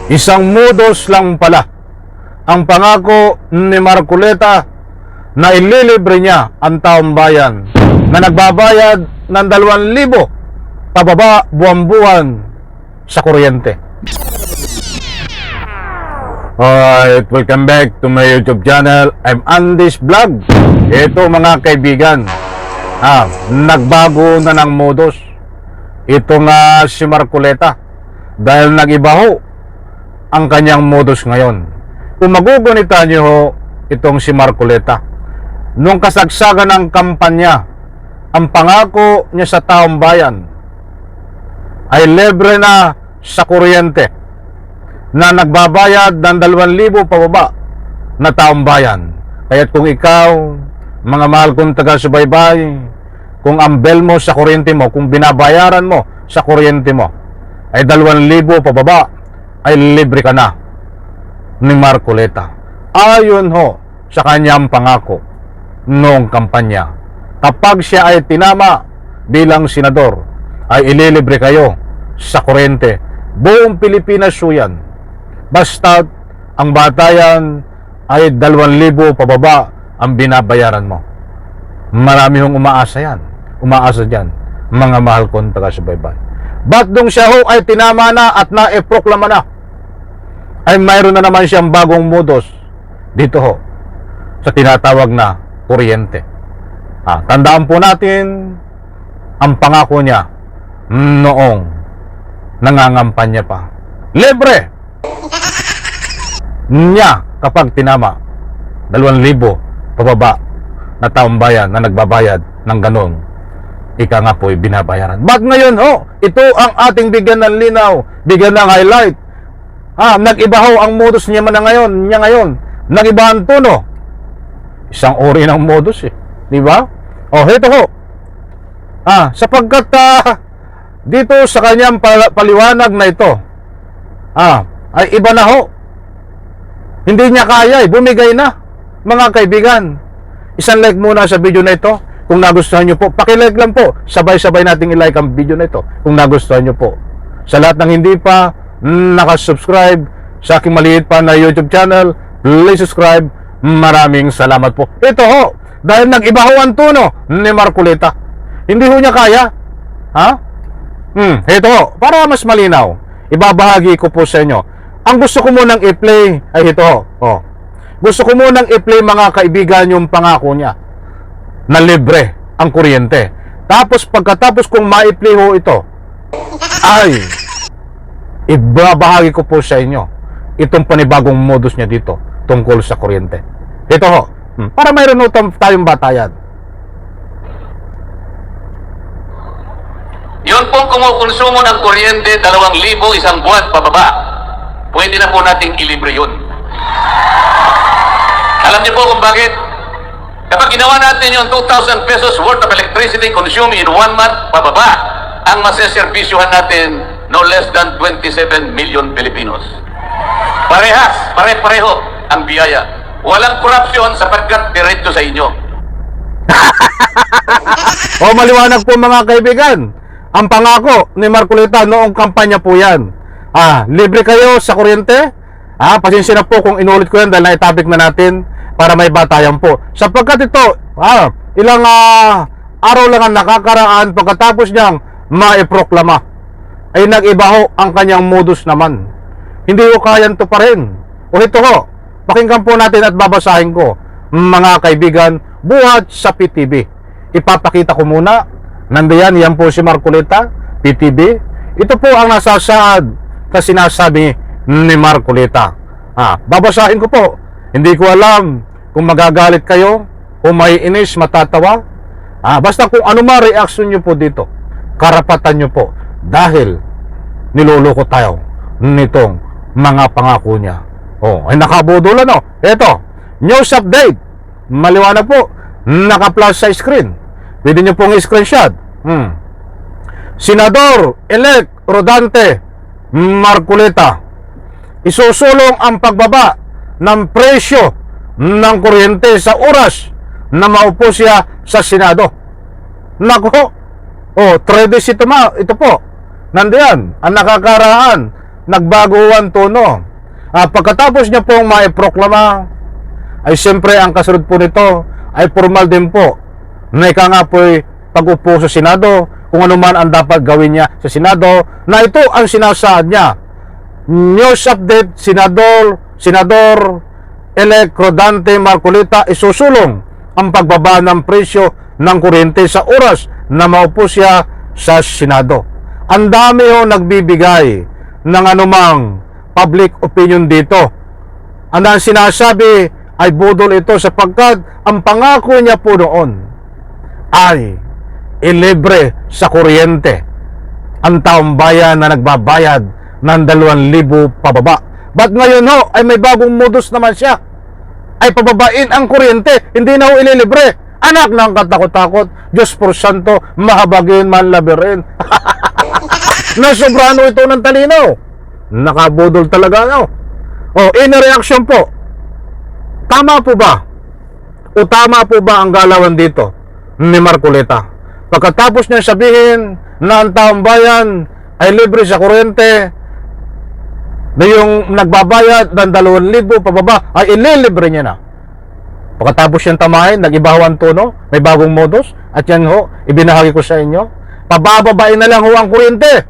Isang modus lang pala ang pangako ni Marcoleta na ililibre niya ang taong bayan na nagbabayad ng 2,000 pababa buwan-buwan sa kuryente. Alright, welcome back to my YouTube channel. I'm Andy's Vlog. Ito mga kaibigan, nagbago na ng modus. Ito nga si Marcoleta dahil nag-iba ang kanyang modus ngayon. Kung magugunita niyo itong si Marcoleta, nung kasagsagan ng kampanya, ang pangako niya sa taong bayan ay libre na sa kuryente na nagbabayad ng 2,000 pababa na taong bayan. Kaya't kung ikaw, mga mahal kong taga-subaybay, kung ang bill mo sa kuryente mo, kung binabayaran mo sa kuryente mo ay 2,000 pababa, ay libre ka na ni Marcoleta. Ayon sa kanyang pangako noong kampanya. Kapag siya ay tinama bilang senador, ay ililibre kayo sa kuryente. Buong Pilipinas yan. Basta ang batayan ay 2,000 pababa ang binabayaran mo. Marami umaasa yan. Umaasa dyan, mga mahal kong taga-subaybay. Ba't nung siya ay tinama na at naiproklama na, ay mayroon na naman siyang bagong modus dito sa tinatawag na kuryente. Tandaan po natin ang pangako niya noong nangangampanya pa. Libre niya kapag tinama 2,000 pababa na taong bayan na nagbabayad ng ganon. Ika nga po'y binabayaran. Ba't ngayon ito ang ating bigyan ng linaw, bigyan ng highlight. Nag-iba ang modus niya ngayon. Nag-iba ang tono. Isang uri ng modus di ba? Ito sapagkat dito sa kanyang paliwanag na ito, ay iba na hindi niya kaya bumigay na. Mga kaibigan, isang like muna sa video na ito. Kung nagustuhan nyo po, pakilike lang po. Sabay-sabay nating i-like ang video na ito kung nagustuhan nyo po. Sa lahat ng hindi pa nakasubscribe sa aking maliit pa na YouTube channel, please subscribe. Maraming salamat po. Ito dahil nag-iba ang tono ni Marcoleta. Hindi niya kaya. Ito para mas malinaw, ibabahagi ko po sa inyo. Ang gusto ko munang i-play ay ito. Gusto ko munang i-play, mga kaibigan, yung pangako niya na libre ang kuryente. Tapos pagkatapos kong ma-play ito, ay ibabahagi ko po sa inyo itong panibagong modus niya dito tungkol sa kuryente. Ito para mayroon tayong batayan. Yun pong kumukonsumo ng kuryente 2,000 isang buwan pababa, pwede na po nating ilibre yun. Alam niyo po kung bakit? Kapag ginawa natin yung 2,000 pesos worth of electricity consumed in 1 month pababa, ang maseservisyohan natin no less than 27 million Filipinos. Pare-pareho ang biyaya. Walang korupsyon sapagkat diretso sa inyo. Maliwanag po, mga kaibigan. Ang pangako ni Marcoleta noong kampanya po yan. Libre kayo sa kuryente. Pasensya na po kung inulit ko yan dahil naitapik na natin para may batayan po. Sapagkat ito, ilang araw lang ang nakakaraan pagkatapos niyang maiproklama, ay nag-iba ang kanyang modus naman. Hindi kayan to pa rin. Ito pakinggan po natin at babasahin ko, mga kaibigan, buhat sa PTV. Ipapakita ko muna. Nandiyan, yan po si Marcoleta, PTV. Ito po ang nasasaad sa sinasabi ni Marcoleta. Babasahin ko po. Hindi ko alam kung magagalit kayo, kung may inis, matatawa. Basta kung ano ma reaction nyo po dito, karapatan nyo po. Dahil niloloko tayo nitong mga pangako niya. Ay nakabudulan Ito, news update. Maliwanag po. Naka-flash sa screen. Pwede nyo pong screenshot. Senador-elect Rodante Marcoleta, isusulong ang pagbaba ng presyo ng kuryente sa oras na maupo siya sa Senado. Nako, 3 days ito po. Nandiyan, ang nakakaraan nagbago ang tono. Pagkatapos niya pong maiproklama, ay siyempre ang kasunod po nito ay formal din po na ika nga po'y pag-upo sa Senado, kung ano man ang dapat gawin niya sa Senado, na ito ang sinasaad niya. News update, Senador-elect Rodante Marcolita isusulong ang pagbaba ng presyo ng kuryente sa oras na maupo siya sa Senado. Ang dami ho nagbibigay ng anumang public opinion dito. Ang sinasabi ay budol ito sapagkat ang pangako niya po noon ay ilibre sa kuryente ang taong bayan na nagbabayad ng 2,000 pababa. But ngayon ho ay may bagong modus naman siya, ay pababain ang kuryente, hindi na ho ililibre. Anak ng katakot-takot, Diyos por santo, mahabagin man labirin. Nasobrano ito ng talino. Nakabudol talaga, no? In reaction po, tama po ba? O tama po ba ang galawan dito ni Marcolita? Pagkatapos niya sabihin na ang taong bayan ay libre sa kuryente, na yung nagbabayad ng 2,000 pababa ay ililibre niya na. Pagkatapos siyang tamahin, nag-ibaho ang tono, may bagong modus, at yan ho, ibinahagi ko sa inyo. Pabababain na lang ho ang kuryente.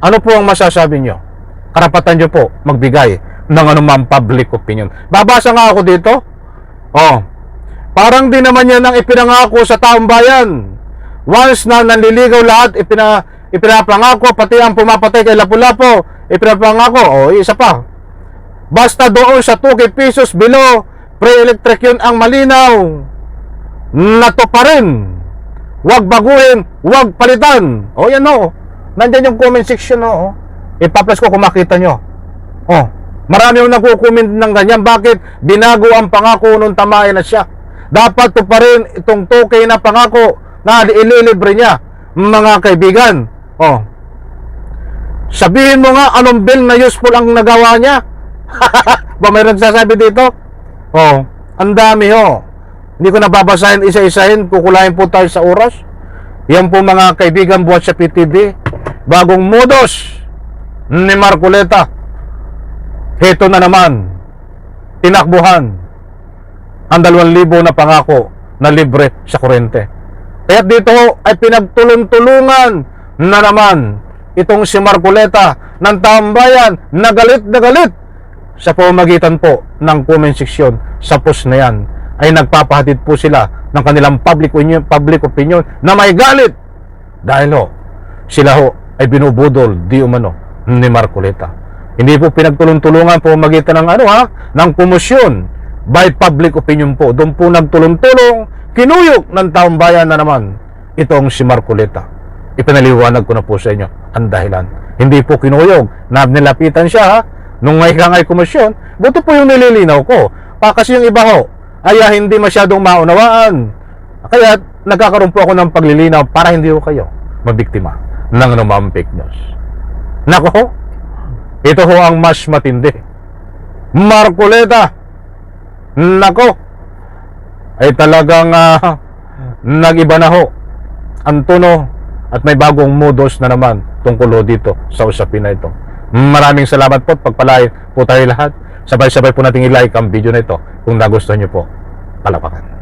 Ano po ang masasabi nyo? Karapatan nyo po magbigay ng anumang public opinion. Babasa nga ako dito. Parang di naman yan ang ipinangako sa taong bayan. Once na nanliligaw lahat, ipinapangako, pati ang pumapatay kay Lapu-Lapu, ipinapangako. Isa pa. Basta doon sa 2 pesos below, pre-electric yun ang malinaw. Nato pa rin. Huwag baguhin, huwag palitan. Yan o. Nandyan yung comment section o. Ipa-plus ko kung makita nyo. Marami yung nagko-comment ng ganyan. Bakit? Binago ang pangako nung tamayan na siya. Dapat to pa rin itong 2K na pangako na ililibre niya, mga kaibigan. Sabihin mo nga anong bill na useful ang nagawa niya. Ba may nagsasabi dito? Ang dami ho. Hindi ko nababasahin isa-isahin, kukulahin po tayo sa oras. Yan po mga kaibigan buhat sa PTV. Bagong modus ni Marcolita. Heto na naman, tinakbuhan ang 2,000 na pangako na libre sa kuryente. Kaya dito ay pinagtulong-tulungan na naman itong si Marcolita ng taong bayan na galit sa pamamagitan po ng comment section sa post na yan. Ay nagpapahatid po sila ng kanilang public opinion na may galit dahil sila ay binubudol di umano ni Marcolita. Hindi po pinagtulong-tulungan po magitan ng ng komosyon by public opinion po. Doon po nagtulong-tulong, kinuyok ng taong bayan na naman itong si Marcolita. Ipinaliwanag ko na po sa inyo ang dahilan. Hindi po kinuyog na nilapitan siya nung may kangay komosyon. Buto po yung nililinaw ko. Kasi yung iba ay hindi masyadong maunawaan. Kaya nagkakaroon po ako ng paglilinaw para hindi ko kayo mabiktima ng anumang fake news. Nako ito ho ang mas matindi. Marcolita, nako, ay talagang nag-iba na ho ang tono at may bagong modus na naman tungkol dito sa usapin na ito. Maraming salamat po at pagpalain po tayo lahat. Sabay-sabay po nating i-like ang video na ito kung nagustuhan nyo po. Palapakan.